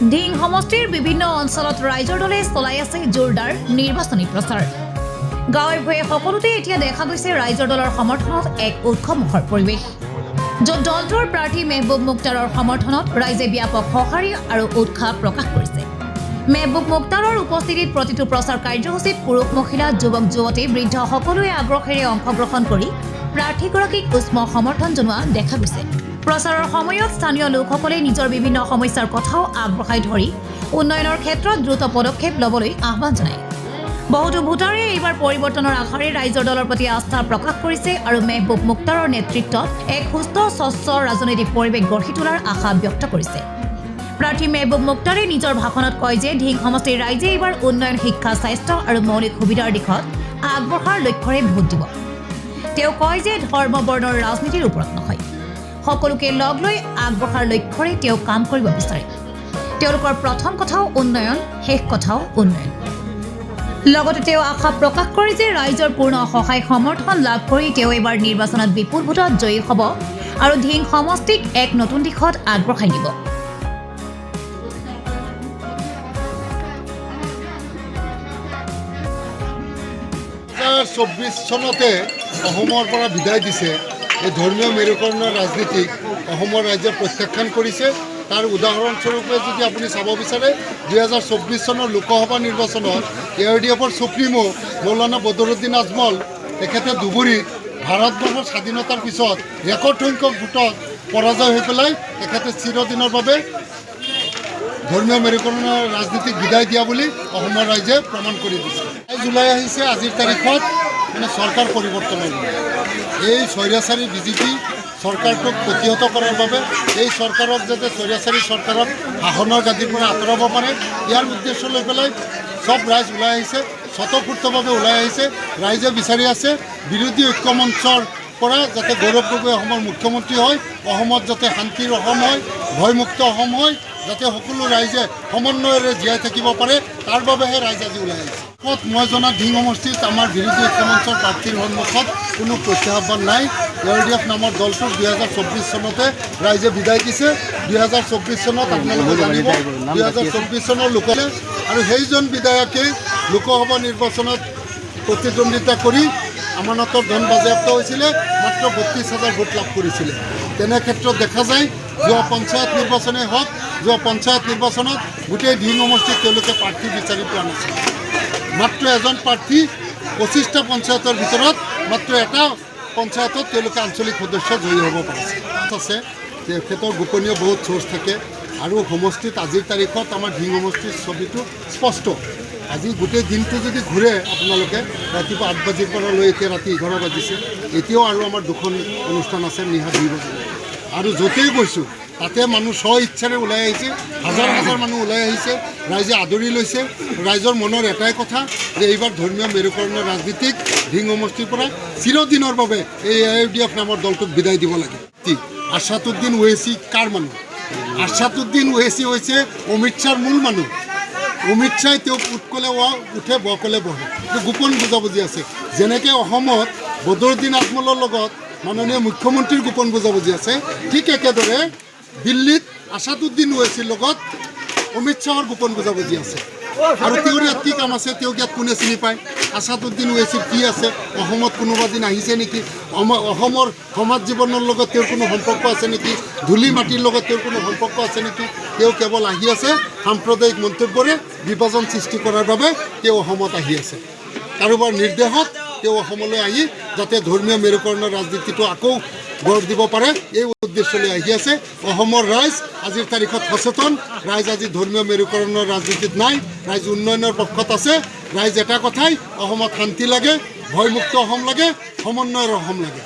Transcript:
ধিং সমষ্টিৰ বিভিন্ন অঞ্চলত ৰাইজৰ দলে চলাই আছে জোৰদাৰ নিৰ্বাচনী প্ৰচাৰ। গাঁৱে ভূঞে সকলোতে এতিয়া দেখা গৈছে ৰাইজৰ দলৰ সমৰ্থনত এক উৎসৱমুখৰ পৰিৱেশ, য'ত দলটোৰ প্ৰাৰ্থী মেহবুব মুক্তাৰৰ সমৰ্থনত ৰাইজে ব্যাপক সঁহাৰি আৰু উৎসাহ প্ৰকাশ কৰিছে। মেহবুব মুক্তাৰৰ উপস্থিতিত প্ৰতিটো প্ৰচাৰ কাৰ্যসূচীত পুৰুষ, মহিলা, যুৱক, যুৱতী, বৃদ্ধ সকলোৱে আগ্ৰহেৰে অংশগ্ৰহণ কৰি প্ৰাৰ্থীগৰাকীক উষ্ম সমৰ্থন জনোৱা দেখা গৈছে। প্ৰচাৰৰ সময়ত স্থানীয় লোকসকলে নিজৰ বিভিন্ন সমস্যাৰ কথাও আগবঢ়াই ধৰি উন্নয়নৰ ক্ষেত্ৰত দ্ৰুত পদক্ষেপ ল'বলৈ আহ্বান জনায়। বহুতো ভোটাৰে এইবাৰ পৰিৱৰ্তনৰ আশাৰে ৰাইজৰ দলৰ প্ৰতি আস্থা প্ৰকাশ কৰিছে আৰু মেহবুব মুক্তাৰৰ নেতৃত্বত এক সুস্থ স্বচ্ছ ৰাজনৈতিক পৰিৱেশ গঢ়ি তোলাৰ আশা ব্যক্ত কৰিছে। প্ৰাৰ্থী মেহবুব মুক্তাৰে নিজৰ ভাষণত কয় যে ধিং সমষ্টিৰ ৰাইজে এইবাৰ উন্নয়ন, শিক্ষা, স্বাস্থ্য আৰু মৌলিক সুবিধাৰ দিশত আগবঢ়াৰ লক্ষ্যৰে ভোট দিব। তেওঁ কয় যে ধৰ্ম, বৰ্ণৰ ৰাজনীতিৰ ওপৰত নহয়, সকলোকে লগ লৈ আগবঢ়াৰ লক্ষ্যৰে তেওঁ কাম কৰিব বিচাৰে। তেওঁলোকৰ প্ৰথম কথাও উন্নয়ন, শেষ কথাও উন্নয়ন। লগতে তেওঁ আশা প্ৰকাশ কৰে যে ৰাইজৰ পূৰ্ণ সহায় সমৰ্থন লাভ কৰি তেওঁ এইবাৰ নিৰ্বাচনত বিপুল ভোটত জয়ী হ'ব আৰু ধিং সমষ্টিক এক নতুন দিশত আগবঢ়াই নিব। 2024 চনতে অসমৰ পৰা বিদায় দিছে এই ধৰ্মীয় মেৰুকৰণৰ ৰাজনীতিক অসমৰ ৰাইজে প্ৰত্যাখ্যান কৰিছে। তাৰ উদাহৰণস্বৰূপে যদি আপুনি চাব বিচাৰে 2024 চনৰ লোকসভা নিৰ্বাচনত AIDFৰ সুপ্ৰিমো মৌলানা বদৰুদ্দিন আজমল তেখেতে ধুবুৰীত ভাৰতবৰ্ষৰ স্বাধীনতাৰ পিছত ৰেকৰ্ড সংখ্যক ভোটত পৰাজয় হৈ পেলাই তেখেতে চিৰদিনৰ বাবে ধৰ্মীয় মেৰুকৰণৰ ৰাজনীতিক বিদায় দিয়া বুলি অসমৰ ৰাইজে প্ৰমাণ কৰি দিছে। জুলাই আহিছে আজিৰ তাৰিখত মানে চৰকাৰ পৰিৱৰ্তনৰ এই স্বৈৰাচাৰী বিজেপি চৰকাৰটোক প্ৰতিহত কৰাৰ বাবে এই চৰকাৰক যাতে স্বৈৰাচাৰী চৰকাৰক শাসনৰ গাদীৰ পৰা আঁতৰাব পাৰে ইয়াৰ উদ্দেশ্য লৈ পেলাই চব ৰাইজ ওলাই আহিছে, স্বতঃস্ফূৰ্তভাৱে ওলাই আহিছে। ৰাইজে বিচাৰি আছে বিৰোধী ঐক্য মঞ্চৰ পৰা যাতে গৌৰৱ গগৈ অসমৰ মুখ্যমন্ত্ৰী হয়, অসমত যাতে শান্তিৰ অসম হয়, ভয়মুক্ত অসম হয়, যাতে সকলো ৰাইজে সমন্বয়েৰে জীয়াই থাকিব পাৰে, তাৰ বাবেহে ৰাইজ আজি ওলাই আহিছে। মই জনাত ধিং সমষ্টিত আমাৰ বিৰোধী ঐক্য মঞ্চৰ প্ৰাৰ্থীৰ সন্মুখত কোনো প্ৰত্যাহ্বান নাই। AIDF নামৰ দলটোক 2024 চনতে ৰাইজে বিদায় দিছে। 2024 চনত আপোনালোকে জানিব 2024 চনৰ লোকলে আৰু সেইজন বিধায়কে লোকসভা নিৰ্বাচনত প্ৰতিদ্বন্দ্বিতা কৰি আমানতৰ ধন বাজেয়াপ্ত হৈছিলে, মাত্ৰ 32,000 ভোট লাভ কৰিছিলে। তেনে ক্ষেত্ৰত দেখা যায় যোৱা পঞ্চায়ত নিৰ্বাচনেই হওক, যোৱা পঞ্চায়ত নিৰ্বাচনত গোটেই ধিং সমষ্টিত তেওঁলোকে প্ৰাৰ্থী বিচাৰি পোৱা নাছিল। মাত্ৰ এজন প্ৰাৰ্থী 25টা পঞ্চায়তৰ ভিতৰত মাত্ৰ এটা পঞ্চায়তত তেওঁলোকে আঞ্চলিক সদস্য জয়ী হ'ব পাৰিছে। আছে তেখেতৰ গোপনীয় বহুত চ'ৰ্চ থাকে আৰু সমষ্টিত আজিৰ তাৰিখত আমাৰ ধিং সমষ্টিৰ ছবিটো স্পষ্ট। আজি গোটেই দিনটো যদি ঘূৰে আপোনালোকে ৰাতিপুৱা 8 বাজিৰ পৰা লৈ এতিয়া ৰাতি 11 বাজিছে, এতিয়াও আৰু আমাৰ দুখন অনুষ্ঠান আছে নিশা 2 বজাত। আৰু য'তেই গৈছোঁ তাতে মানুহ স্ব ইচ্ছাৰে ওলাই আহিছে, হাজাৰ হাজাৰ মানুহ ওলাই আহিছে, ৰাইজে আদৰি লৈছে। ৰাইজৰ মনৰ এটাই কথা যে এইবাৰ ধৰ্মীয় মেৰুকৰণৰ ৰাজনীতিক ধিং সমষ্টিৰ পৰা চিৰদিনৰ বাবে এই AIDF নামৰ দলটোক বিদায় দিব লাগে। আৰ্ছাদুদ্দিন ওৱেইচি কাৰ মানুহ? আৰ্ছাদুদ্দিন ওৱেইচি হৈছে অমিত শ্বাহৰ মূল মানুহ। অমিত শ্বাহে তেওঁক উঠ ক'লে উঠে, ব ক'লে বহে। গোপন বুজাবুজি আছে। যেনেকৈ অসমত বদৰুদ্দিন আজমলৰ লগত মাননীয় মুখ্যমন্ত্ৰীৰ গোপন বুজাবুজি আছে, ঠিক একেদৰে দিল্লীত আৰ্ছাদুদ্দিন ওৱেইচিৰ লগত অমিত শ্বাহৰ গোপন বুজাবুজি আছে। আৰু তেওঁৰ ইয়াত কি কাম আছে, তেওঁক ইয়াত কোনে চিনি পায়? আৰ্ছাদুদ্দিন ওৱেইচিৰ কি আছে? অসমত কোনোবা দিন আহিছে নেকি? অসমৰ সমাজ জীৱনৰ লগত তেওঁৰ কোনো সম্পৰ্ক আছে নেকি? ধূলি মাটিৰ লগত তেওঁৰ কোনো সম্পৰ্ক আছে নেকি? তেওঁ কেৱল আহি আছে সাম্প্ৰদায়িক মন্তব্যৰে বিভাজন সৃষ্টি কৰাৰ বাবে তেওঁ অসমত আহি আছে। কাৰোবাৰ নিৰ্দেশত তেওঁ অসমলৈ আহি যাতে ধৰ্মীয় মেৰুকৰণৰ ৰাজনীতিটো আকৌ গঢ় দিব পাৰে এই উদ্দেশ্যলৈ আহি আছে। অসমৰ ৰাইজ আজিৰ তাৰিখত সচেতন। ৰাইজ আজি ধৰ্মীয় মেৰুকৰণৰ ৰাজনীতিত নাই, ৰাইজ উন্নয়নৰ পক্ষত আছে। ৰাইজ এটা কথাই, অসমত শান্তি লাগে, ভয়মুক্ত অসম লাগে, সমন্বয়ৰ অসম লাগে।